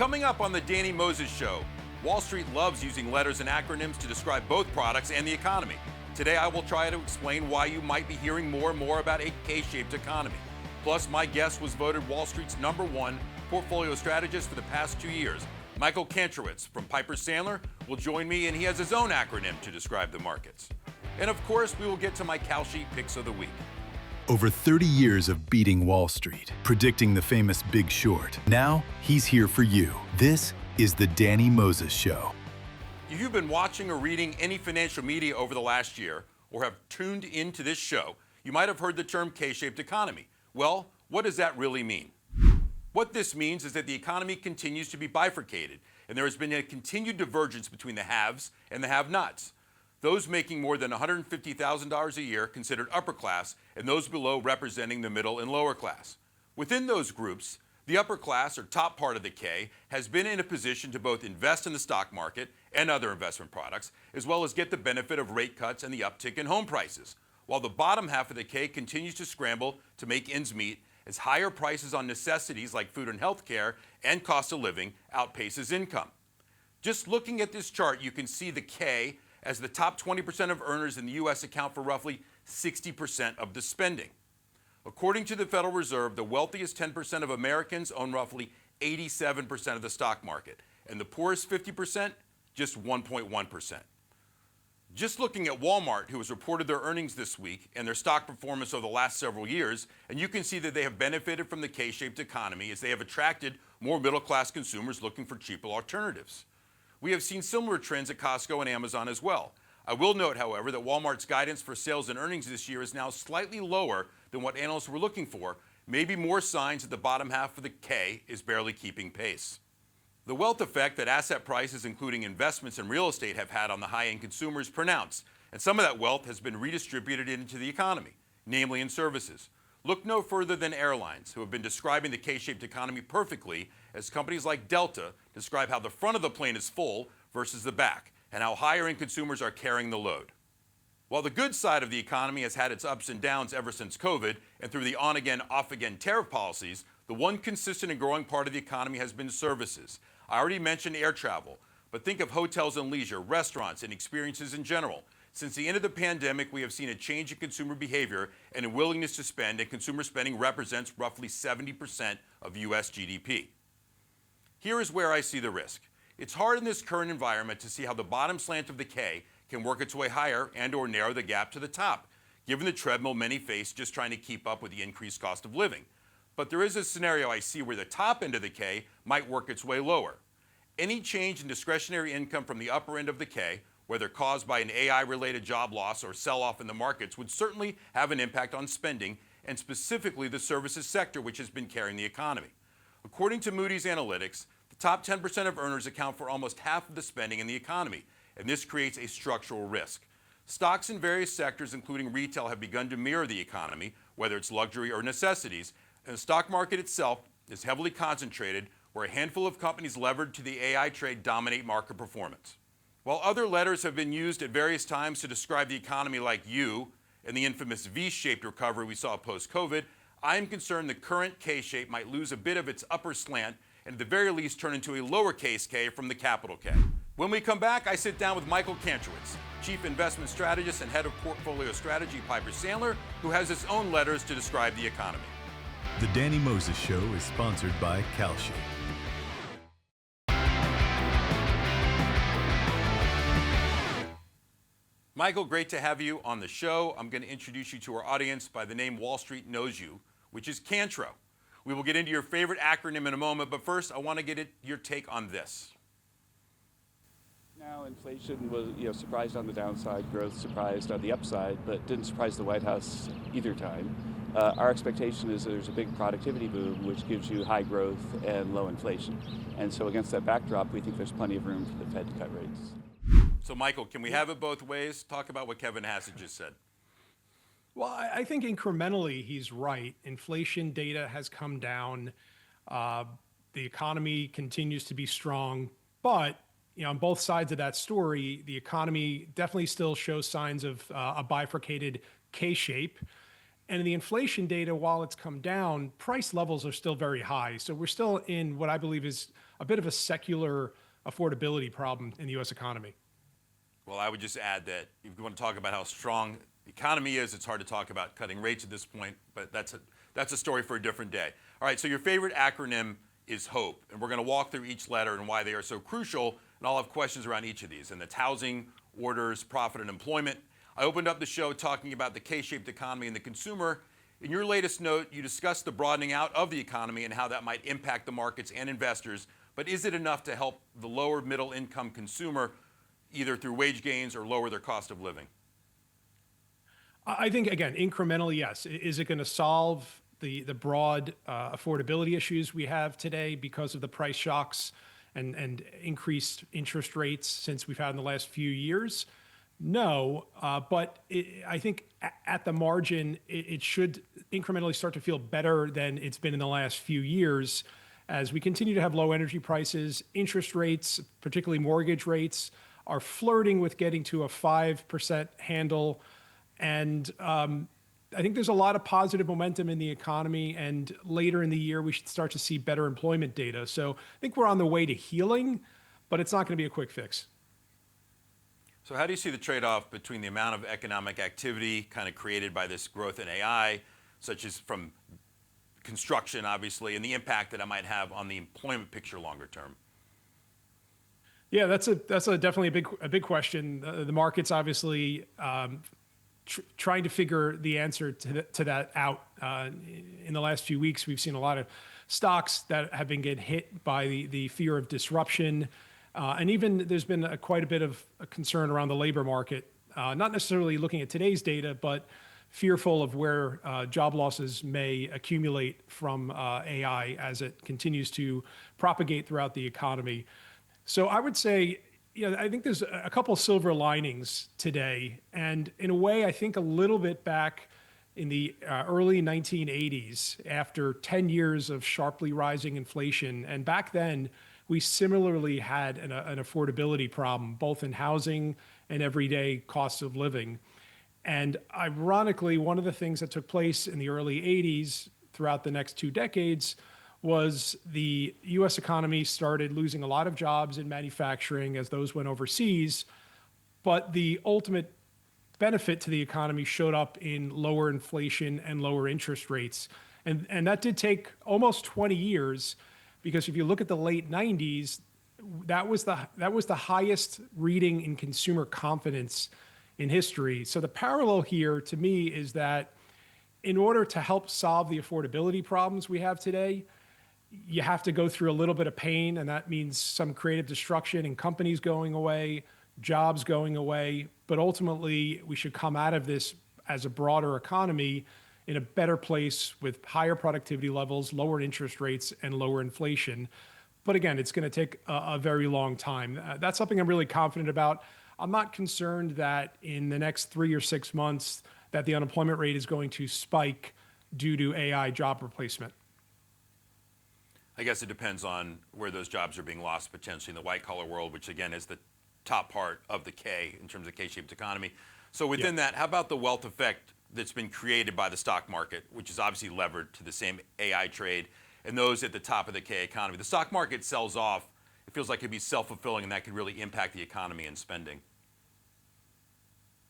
Coming up on the Danny Moses Show, Wall Street loves using letters and acronyms to describe both products and the economy. Today I will try to explain why you might be hearing more and more about a K-shaped economy. Plus, my guest was voted Wall Street's #1 portfolio strategist for the past 2 years. Michael Kantrowitz from Piper Sandler will join me, and he has his own acronym to describe the markets. And of course, we will get to my Kalshi picks of the week. Over 30 years of beating Wall Street, predicting the famous Big Short. Now, he's here for you. This is the Danny Moses Show. If you've been watching or reading any financial media over the last year, or have tuned into this show, you might have heard the term K-shaped economy. Well, what does that really mean? What this means is that the economy continues to be bifurcated, and there has been a continued divergence between the haves and the have-nots. Those making more than $150,000 a year considered upper class, and those below representing the middle and lower class. Within those groups, the upper class, or top part of the K, has been in a position to both invest in the stock market and other investment products, as well as get the benefit of rate cuts and the uptick in home prices, while the bottom half of the K continues to scramble to make ends meet as higher prices on necessities like food and health care and cost of living outpaces income. Just looking at this chart, you can see the K as the top 20% of earners in the U.S. account for roughly 60% of the spending. According to the Federal Reserve, the wealthiest 10% of Americans own roughly 87% of the stock market, and the poorest 50%, just 1.1%. Just looking at Walmart, who has reported their earnings this week and their stock performance over the last several years, and you can see that they have benefited from the K-shaped economy as they have attracted more middle-class consumers looking for cheaper alternatives. We have seen similar trends at Costco and Amazon as well. I will note, however, that Walmart's guidance for sales and earnings this year is now slightly lower than what analysts were looking for, maybe more signs that the bottom half of the K is barely keeping pace. The wealth effect that asset prices, including investments in real estate, have had on the high-end consumer is pronounced, and some of that wealth has been redistributed into the economy, namely in services. Look no further than airlines, who have been describing the K-shaped economy perfectly as companies like Delta describe how the front of the plane is full versus the back, and how higher-end consumers are carrying the load. While the good side of the economy has had its ups and downs ever since COVID and through the on-again, off-again tariff policies, the one consistent and growing part of the economy has been services. I already mentioned air travel, but think of hotels and leisure, restaurants, and experiences in general. Since the end of the pandemic, we have seen a change in consumer behavior and a willingness to spend, and consumer spending represents roughly 70% of U.S. GDP. Here is where I see the risk. It's hard in this current environment to see how the bottom slant of the K can work its way higher and/or narrow the gap to the top, given the treadmill many face just trying to keep up with the increased cost of living. But there is a scenario I see where the top end of the K might work its way lower. Any change in discretionary income from the upper end of the K, whether caused by an AI-related job loss or sell-off in the markets, would certainly have an impact on spending, and specifically the services sector, which has been carrying the economy. According to Moody's Analytics, the top 10% of earners account for almost half of the spending in the economy, and this creates a structural risk. Stocks in various sectors, including retail, have begun to mirror the economy, whether it's luxury or necessities, and the stock market itself is heavily concentrated, where a handful of companies levered to the AI trade dominate market performance. While other letters have been used at various times to describe the economy, like U and the infamous V-shaped recovery we saw post-COVID, I am concerned the current K-shape might lose a bit of its upper slant and at the very least turn into a lowercase k from the capital K. When we come back, I sit down with Michael Kantrowitz, Chief Investment Strategist and Head of Portfolio Strategy, Piper Sandler, who has his own letters to describe the economy. The Danny Moses Show is sponsored by Kalshi. Michael, great to have you on the show. I'm going to introduce you to our audience by the name Wall Street knows you, which is Cantro. We will get into your favorite acronym in a moment, but first I want to get your take on this. Now, inflation was, surprised on the downside, growth surprised on the upside, but didn't surprise the White House either time. Our expectation is that there's a big productivity boom, which gives you high growth and low inflation. And so against that backdrop, we think there's plenty of room for the Fed to cut rates. So, Michael, can we have it both ways? Talk about what Kevin Hassett just said. Well, I think incrementally he's right. Inflation data has come down. The economy continues to be strong, but on both sides of that story, the economy definitely still shows signs of a bifurcated K-shape. And the inflation data, while it's come down, price levels are still very high. So we're still in what I believe is a bit of a secular affordability problem in the U.S. economy. Well, I would just add that if you want to talk about how strong the economy is, it's hard to talk about cutting rates at this point, but that's a story for a different day. All right, so your favorite acronym is HOPE, and we're going to walk through each letter and why they are so crucial, and I'll have questions around each of these, and that's housing, orders, profit, and employment. I opened up the show talking about the K-shaped economy and the consumer. In your latest note, you discussed the broadening out of the economy and how that might impact the markets and investors, but is it enough to help the lower middle income consumer either through wage gains or lower their cost of living? I think, again, incrementally, yes. Is it going to solve the broad affordability issues we have today because of the price shocks and increased interest rates since we've had in the last few years? No, but I think at the margin, it should incrementally start to feel better than it's been in the last few years as we continue to have low energy prices. Interest rates, particularly mortgage rates, are flirting with getting to a 5% handle. And I think there's a lot of positive momentum in the economy. And later in the year, we should start to see better employment data. So I think we're on the way to healing, but it's not going to be a quick fix. So how do you see the trade-off between the amount of economic activity kind of created by this growth in AI, such as from construction, obviously, and the impact that it might have on the employment picture longer term? Yeah, that's definitely a big question. The market's obviously trying to figure the answer to that out. In the last few weeks, we've seen a lot of stocks that have been getting hit by the fear of disruption. And even there's been quite a bit of a concern around the labor market, not necessarily looking at today's data, but fearful of where job losses may accumulate from AI as it continues to propagate throughout the economy. So I would say, I think there's a couple of silver linings today. And in a way, I think a little bit back in the early 1980s, after 10 years of sharply rising inflation. And back then, we similarly had an affordability problem, both in housing and everyday costs of living. And ironically, one of the things that took place in the early 80s throughout the next 2 decades was the US economy started losing a lot of jobs in manufacturing as those went overseas. But the ultimate benefit to the economy showed up in lower inflation and lower interest rates. And that did take almost 20 years. Because if you look at the late 90s, that was the highest reading in consumer confidence in history. So the parallel here to me is that in order to help solve the affordability problems we have today, you have to go through a little bit of pain, and that means some creative destruction and companies going away, jobs going away. But ultimately, we should come out of this as a broader economy in a better place with higher productivity levels, lower interest rates, and lower inflation. But again, it's going to take a very long time. That's something I'm really confident about. I'm not concerned that in the next 3 or 6 months that the unemployment rate is going to spike due to AI job replacement. I guess it depends on where those jobs are being lost, potentially in the white-collar world, which again is the top part of the K in terms of K-shaped economy. So within that, how about the wealth effect that's been created by the stock market, which is obviously levered to the same AI trade, and those at the top of the K economy? The stock market sells off. It feels like it could be self-fulfilling, and that could really impact the economy and spending.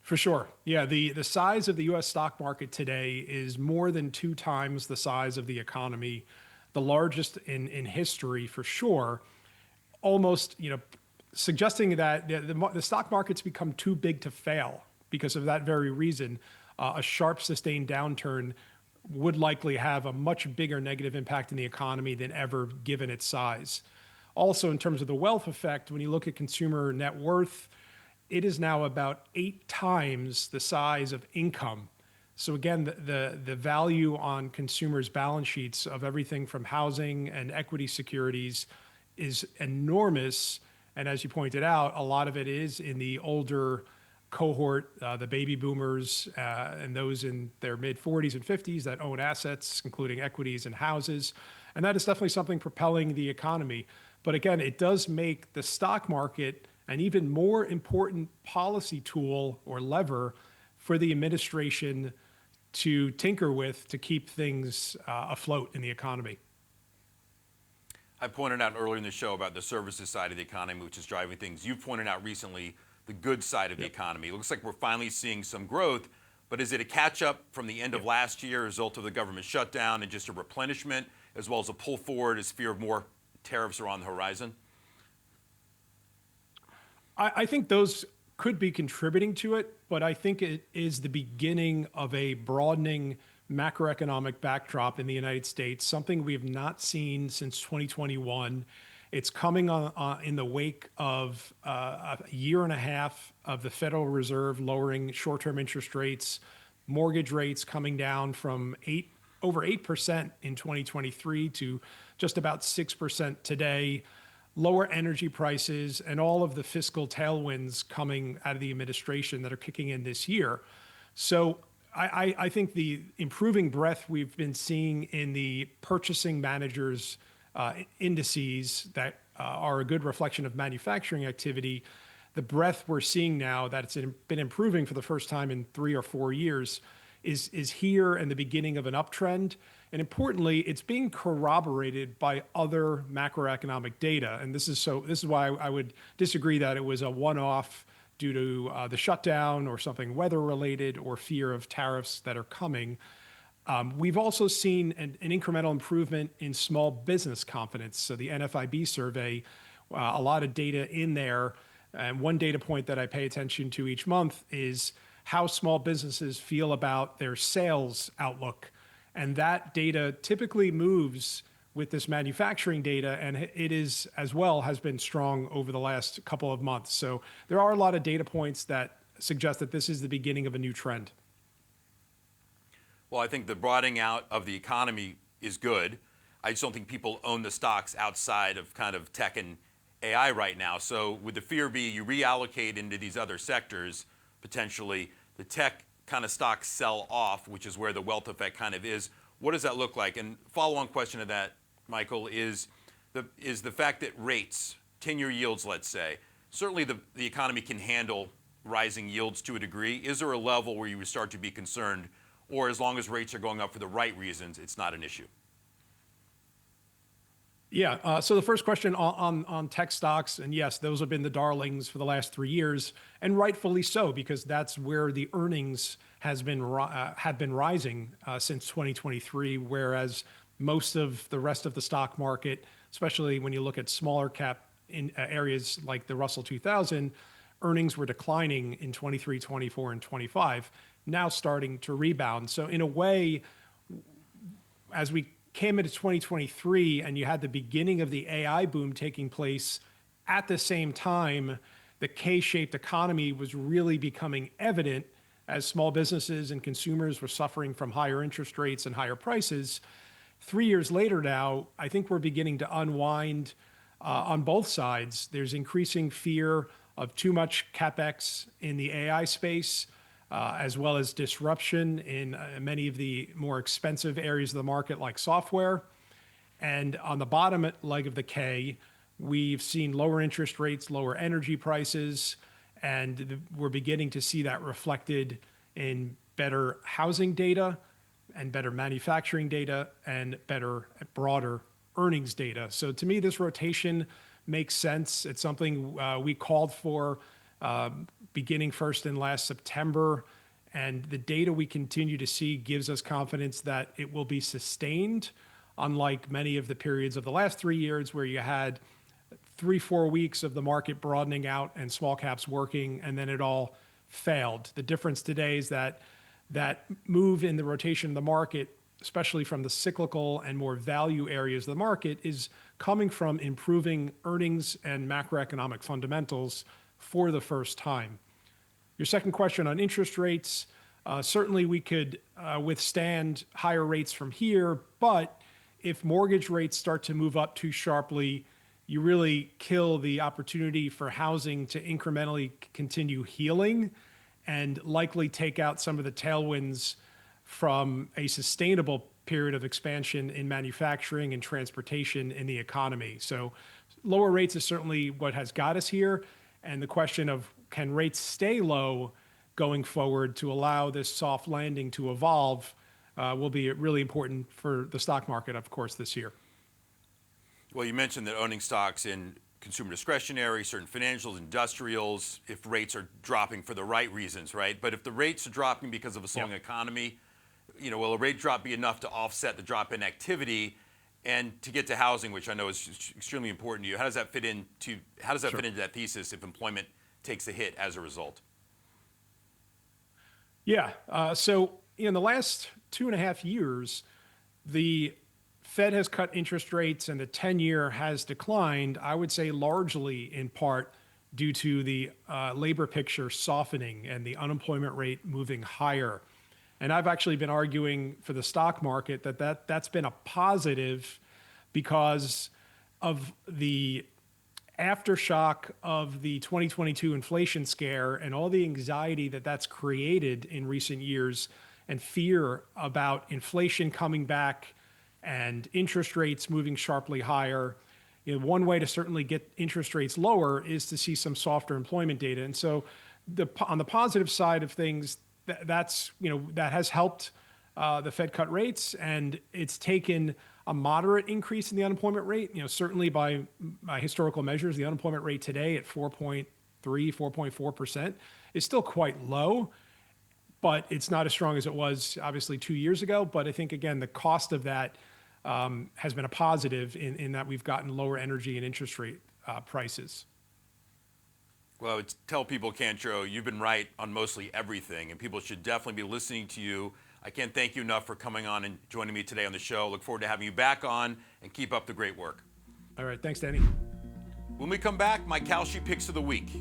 For sure. Yeah, the size of the U.S. stock market today is more than 2 times the size of the economy, the largest in history for sure. Almost, suggesting that the stock market's become too big to fail because of that very reason. A sharp, sustained downturn would likely have a much bigger negative impact in the economy than ever, given its size. Also, in terms of the wealth effect, when you look at consumer net worth, it is now about 8 times the size of income. So again, the value on consumers' balance sheets of everything from housing and equity securities is enormous. And as you pointed out, a lot of it is in the older cohort, the baby boomers, and those in their mid 40s and 50s that own assets, including equities and houses. And that is definitely something propelling the economy. But again, it does make the stock market an even more important policy tool or lever for the administration to tinker with to keep things afloat in the economy. I pointed out earlier in the show about the services side of the economy, which is driving things. You've pointed out recently the good side of the economy. It looks like we're finally seeing some growth, but is it a catch-up from the end of last year, as a result of the government shutdown, and just a replenishment, as well as a pull forward as fear of more tariffs are on the horizon? I think those could be contributing to it, but I think it is the beginning of a broadening macroeconomic backdrop in the United States, something we have not seen since 2021. It's coming on in the wake of a year and a half of the Federal Reserve lowering short-term interest rates, mortgage rates coming down from over 8% in 2023 to just about 6% today, lower energy prices, and all of the fiscal tailwinds coming out of the administration that are kicking in this year. So I think the improving breadth we've been seeing in the purchasing managers' indices that are a good reflection of manufacturing activity, the breadth we're seeing now that it's been improving for the first time in 3 or 4 years is here and the beginning of an uptrend. And importantly, it's being corroborated by other macroeconomic data. And this is why I would disagree that it was a one-off due to the shutdown or something weather-related or fear of tariffs that are coming. We've also seen an incremental improvement in small business confidence. So the NFIB survey, a lot of data in there. And one data point that I pay attention to each month is how small businesses feel about their sales outlook. And that data typically moves with this manufacturing data, and it is as well has been strong over the last couple of months. So there are a lot of data points that suggest that this is the beginning of a new trend. Well, I think the broadening out of the economy is good. I just don't think people own the stocks outside of kind of tech and AI right now. So would the fear be you reallocate into these other sectors, potentially the tech kind of stocks sell off, which is where the wealth effect kind of is? What does that look like? And follow-on question to that, Michael, is the fact that rates, 10-year yields, let's say, certainly the economy can handle rising yields to a degree. Is there a level where you would start to be concerned, or as long as rates are going up for the right reasons, it's not an issue? Yeah, so the first question on tech stocks, and yes, those have been the darlings for the last 3 years, and rightfully so, because that's where the earnings have been rising since 2023, whereas most of the rest of the stock market, especially when you look at smaller cap in areas like the Russell 2000, earnings were declining in 23, 24, and 25, now starting to rebound. So in a way, as we came into 2023 and you had the beginning of the AI boom taking place, at the same time, the K-shaped economy was really becoming evident as small businesses and consumers were suffering from higher interest rates and higher prices. 3 years later now, I think we're beginning to unwind on both sides. There's increasing fear of too much CapEx in the AI space, as well as disruption in many of the more expensive areas of the market like software. And on the bottom leg of the K, we've seen lower interest rates, lower energy prices, and we're beginning to see that reflected in better housing data and better manufacturing data and better, broader earnings data. So to me, this rotation makes sense. It's something we called for beginning first and last September. And the data we continue to see gives us confidence that it will be sustained, unlike many of the periods of the last 3 years where you had 3-4 weeks of the market broadening out and small caps working, and then it all failed. The difference today is that move in the rotation of the market, especially from the cyclical and more value areas of the market, is coming from improving earnings and macroeconomic fundamentals for the first time. Your second question on interest rates, certainly we could withstand higher rates from here, but if mortgage rates start to move up too sharply, you really kill the opportunity for housing to incrementally continue healing and likely take out some of the tailwinds from a sustainable period of expansion in manufacturing and transportation in the economy. So lower rates is certainly what has got us here. And the question of can rates stay low going forward to allow this soft landing to evolve will be really important for the stock market, of course, this year. Well, you mentioned that owning stocks in consumer discretionary, certain financials, industrials, if rates are dropping for the right reasons, right? But if the rates are dropping because of a slowing economy, will a rate drop be enough to offset the drop in activity? And to get to housing, which I know is extremely important to you, how does that fit into that thesis if employment takes a hit as a result? Yeah. So in the last 2.5 years, the Fed has cut interest rates and the 10-year has declined, I would say largely in part due to the labor picture softening and the unemployment rate moving higher. And I've actually been arguing for the stock market that's been a positive because of the aftershock of the 2022 inflation scare and all the anxiety that's created in recent years and fear about inflation coming back and interest rates moving sharply higher. One way to certainly get interest rates lower is to see some softer employment data. And so on the positive side of things, that has helped the Fed cut rates, and it's taken a moderate increase in the unemployment rate. Certainly by historical measures, the unemployment rate today at 4.3, 4.4% is still quite low, but it's not as strong as it was obviously 2 years ago. But I think, again, the cost of that has been a positive in that we've gotten lower energy and interest rate prices. Well, I would tell people, Kantro, you've been right on mostly everything, and people should definitely be listening to you. I can't thank you enough for coming on and joining me today on the show. Look forward to having you back on, and keep up the great work. All right. Thanks, Danny. When we come back, my Kalshi picks of the week.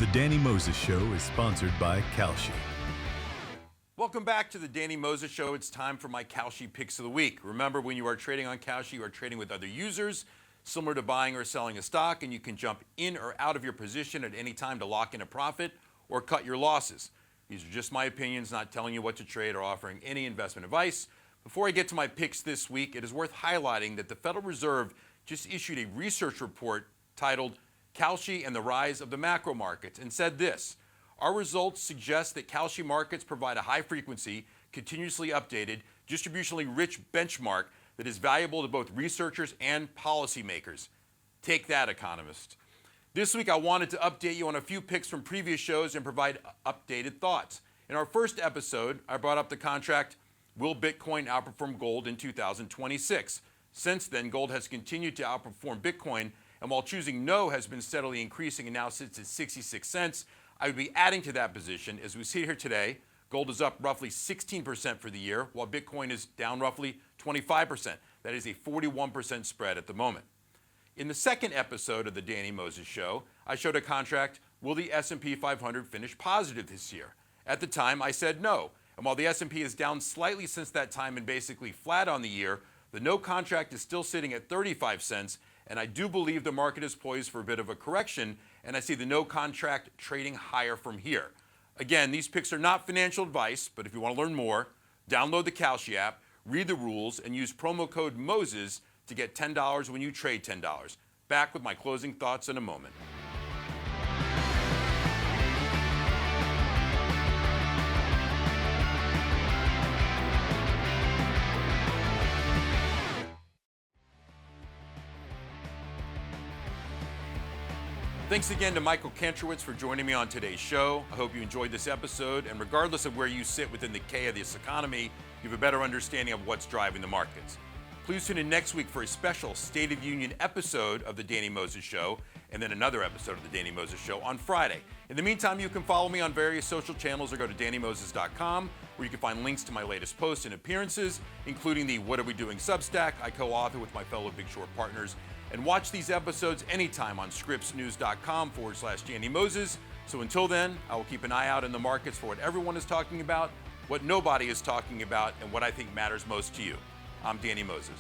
The Danny Moses Show is sponsored by Kalshi. Welcome back to the Danny Moses Show. It's time for my Kalshi picks of the week. Remember, when you are trading on Kalshi, you are trading with other users, similar to buying or selling a stock, and you can jump in or out of your position at any time to lock in a profit or cut your losses. These are just my opinions, not telling you what to trade or offering any investment advice. Before I get to my picks this week, it is worth highlighting that the Federal Reserve just issued a research report titled Kalshi and the Rise of the Macro Markets, and said this: our results suggest that Kalshi markets provide a high-frequency, continuously updated, distributionally rich benchmark that is valuable to both researchers and policymakers. Take that, economists. This week, I wanted to update you on a few picks from previous shows and provide updated thoughts. In our first episode, I brought up the contract, will Bitcoin outperform gold in 2026? Since then, gold has continued to outperform Bitcoin, and while choosing no has been steadily increasing and now sits at 66 cents, I would be adding to that position. As we see here today, gold is up roughly 16% for the year, while Bitcoin is down roughly 25%. That is a 41% spread at the moment. In the second episode of the Danny Moses Show, I showed a contract, will the S&P 500 finish positive this year? At the time, I said no. And while the S&P is down slightly since that time and basically flat on the year, the no contract is still sitting at 35 cents, and I do believe the market is poised for a bit of a correction, and I see the no contract trading higher from here. Again, these picks are not financial advice, but if you want to learn more, download the Kalshi app, read the rules, and use promo code MOSES to get $10 when you trade $10. Back with my closing thoughts in a moment. Thanks again to Michael Kantrowitz for joining me on today's show. I hope you enjoyed this episode, and regardless of where you sit within the K of this economy, you have a better understanding of what's driving the markets. Please tune in next week for a special State of Union episode of the Danny Moses Show, and then another episode of the Danny Moses Show on Friday. In the meantime, you can follow me on various social channels or go to DannyMoses.com, where you can find links to my latest posts and appearances, including the What Are We Doing Substack I co-author with my fellow Big Short partners. And watch these episodes anytime on scripsnews.com/Danny Moses. So until then, I will keep an eye out in the markets for what everyone is talking about, what nobody is talking about, and what I think matters most to you. I'm Danny Moses.